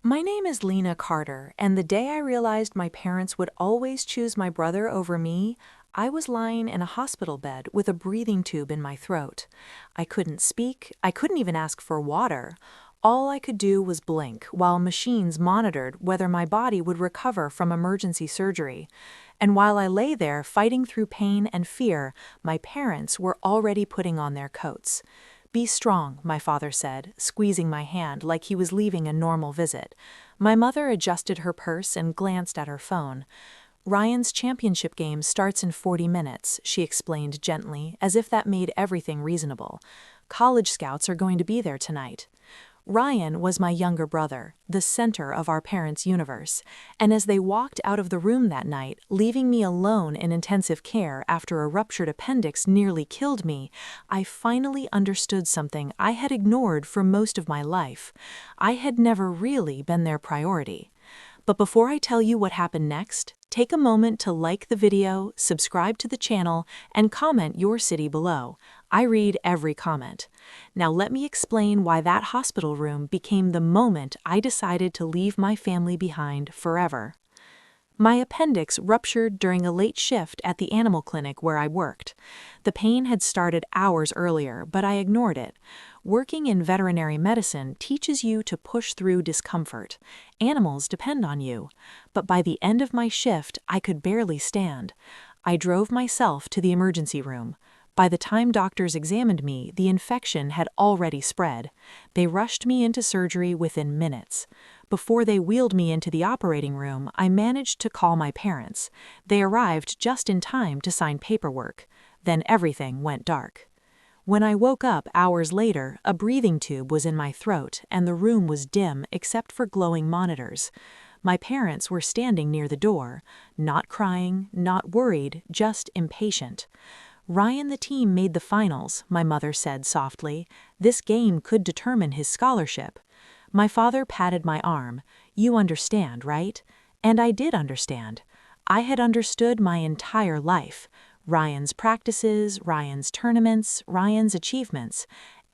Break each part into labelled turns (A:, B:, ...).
A: My name is Lena Carter, and the day I realized my parents would always choose my brother over me, I was lying in a hospital bed with a breathing tube in my throat. I couldn't speak, I couldn't even ask for water. All I could do was blink while machines monitored whether my body would recover from emergency surgery. And while I lay there fighting through pain and fear, my parents were already putting on their coats. "Be strong," my father said, squeezing my hand like he was leaving a normal visit. My mother adjusted her purse and glanced at her phone. "Ryan's championship game starts in 40 minutes, she explained gently, as if that made everything reasonable. "College scouts are going to be there tonight." Ryan was my younger brother, the center of our parents' universe, and as they walked out of the room that night, leaving me alone in intensive care after a ruptured appendix nearly killed me, I finally understood something I had ignored for most of my life. I had never really been their priority. But before I tell you what happened next, take a moment to like the video, subscribe to the channel, and comment your city below. I read every comment. Now let me explain why that hospital room became the moment I decided to leave my family behind forever. My appendix ruptured during a late shift at the animal clinic where I worked. The pain had started hours earlier, but I ignored it. Working in veterinary medicine teaches you to push through discomfort. Animals depend on you. But by the end of my shift, I could barely stand. I drove myself to the emergency room. By the time doctors examined me, the infection had already spread. They rushed me into surgery within minutes. Before they wheeled me into the operating room, I managed to call my parents. They arrived just in time to sign paperwork. Then everything went dark. When I woke up hours later, a breathing tube was in my throat and the room was dim except for glowing monitors. My parents were standing near the door, not crying, not worried, just impatient. "Ryan, the team made the finals," my mother said softly. "This game could determine his scholarship." My father patted my arm. "You understand, right?" And I did understand. I had understood my entire life. Ryan's practices, Ryan's tournaments, Ryan's achievements.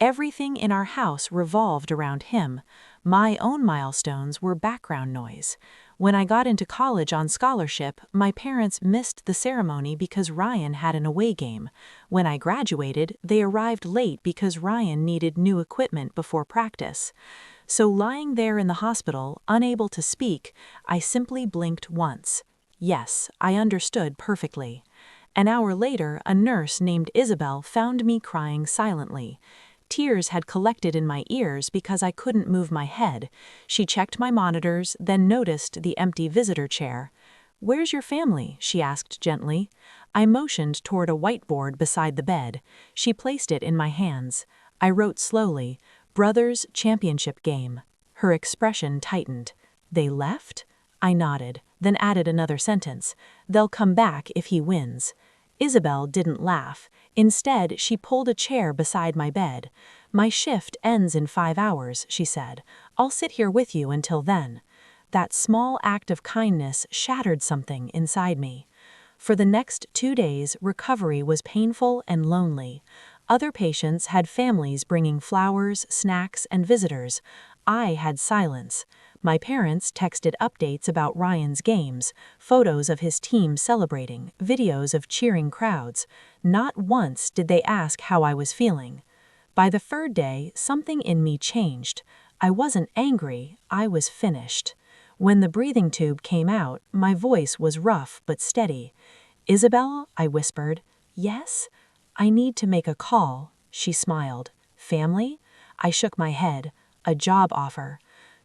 A: Everything in our house revolved around him. My own milestones were background noise. When I got into college on scholarship, my parents missed the ceremony because Ryan had an away game. When I graduated, they arrived late because Ryan needed new equipment before practice. So lying there in the hospital, unable to speak, I simply blinked once. Yes, I understood perfectly. An hour later, a nurse named Isabel found me crying silently. Tears had collected in my ears because I couldn't move my head. She checked my monitors, then noticed the empty visitor chair. "Where's your family?" she asked gently. I motioned toward a whiteboard beside the bed. She placed it in my hands. I wrote slowly, "Brothers Championship Game." Her expression tightened. "They left?" I nodded, then added another sentence. "They'll come back if he wins." Isabel didn't laugh. Instead, she pulled a chair beside my bed. "My shift ends in 5 hours," she said. "I'll sit here with you until then." That small act of kindness shattered something inside me. For the next 2 days, recovery was painful and lonely. Other patients had families bringing flowers, snacks, and visitors. I had silence. My parents texted updates about Ryan's games, photos of his team celebrating, videos of cheering crowds. Not once did they ask how I was feeling. By the 3rd day, something in me changed. I wasn't angry, I was finished. When the breathing tube came out, my voice was rough but steady. "Isabel," I whispered. "Yes?" "I need to make a call." She smiled. "Family?" I shook my head. "A job offer."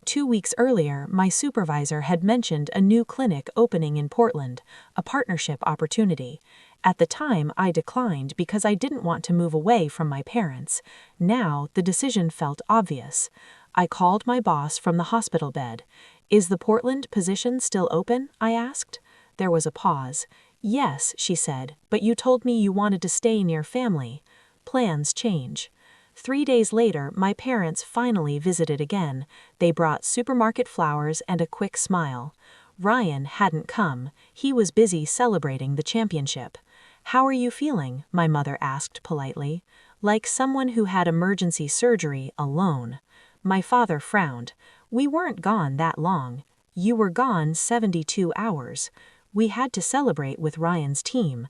A: 2 weeks earlier, my supervisor had mentioned a new clinic opening in Portland, a partnership opportunity. At the time, I declined because I didn't want to move away from my parents. Now, the decision felt obvious. I called my boss from the hospital bed. "Is the Portland position still open?" I asked. There was a pause. "Yes," she said, "but you told me you wanted to stay near family." Plans change. 3 days later, my parents finally visited again. They brought supermarket flowers and a quick smile. Ryan hadn't come. He was busy celebrating the championship. "How are you feeling?" my mother asked politely. "Like someone who had emergency surgery alone." My father frowned. "We weren't gone that long. You were gone 72 hours. We had to celebrate with Ryan's team."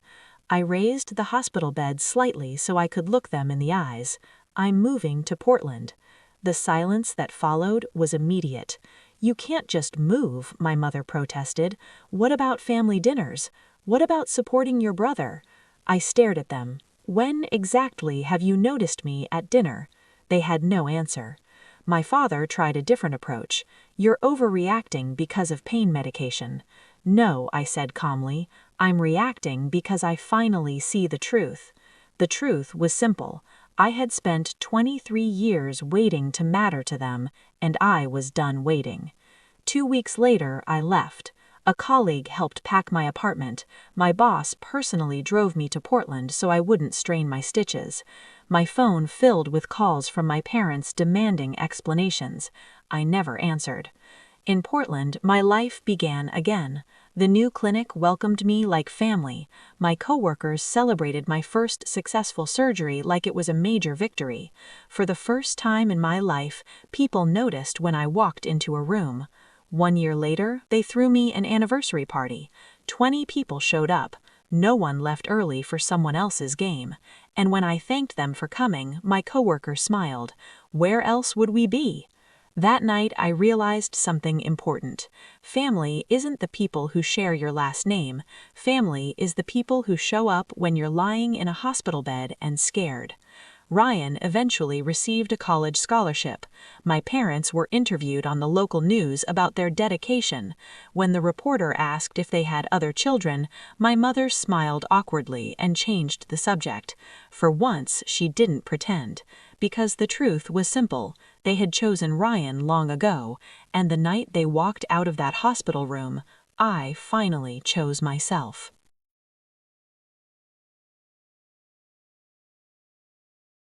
A: I raised the hospital bed slightly so I could look them in the eyes. "I'm moving to Portland." The silence that followed was immediate. "You can't just move," my mother protested. "What about family dinners? What about supporting your brother?" I stared at them. "When exactly have you noticed me at dinner?" They had no answer. My father tried a different approach. "You're overreacting because of pain medication." "No," I said calmly. "I'm reacting because I finally see the truth." The truth was simple. I had spent 23 years waiting to matter to them, and I was done waiting. 2 weeks later, I left. A colleague helped pack my apartment. My boss personally drove me to Portland so I wouldn't strain my stitches. My phone filled with calls from my parents demanding explanations. I never answered. In Portland, my life began again. The new clinic welcomed me like family. My coworkers celebrated my first successful surgery like it was a major victory. For the first time in my life, people noticed when I walked into a room. 1 year later, they threw me an anniversary party. 20 people showed up. No one left early for someone else's game. And when I thanked them for coming, my coworker smiled. Where else would we be? That night, I realized something important. Family isn't the people who share your last name. Family is the people who show up when you're lying in a hospital bed and scared. Ryan eventually received a college scholarship. My parents were interviewed on the local news about their dedication. When the reporter asked if they had other children, my mother smiled awkwardly and changed the subject. For once, she didn't pretend. Because the truth was simple. They had chosen Ryan long ago, and the night they walked out of that hospital room, I finally chose myself.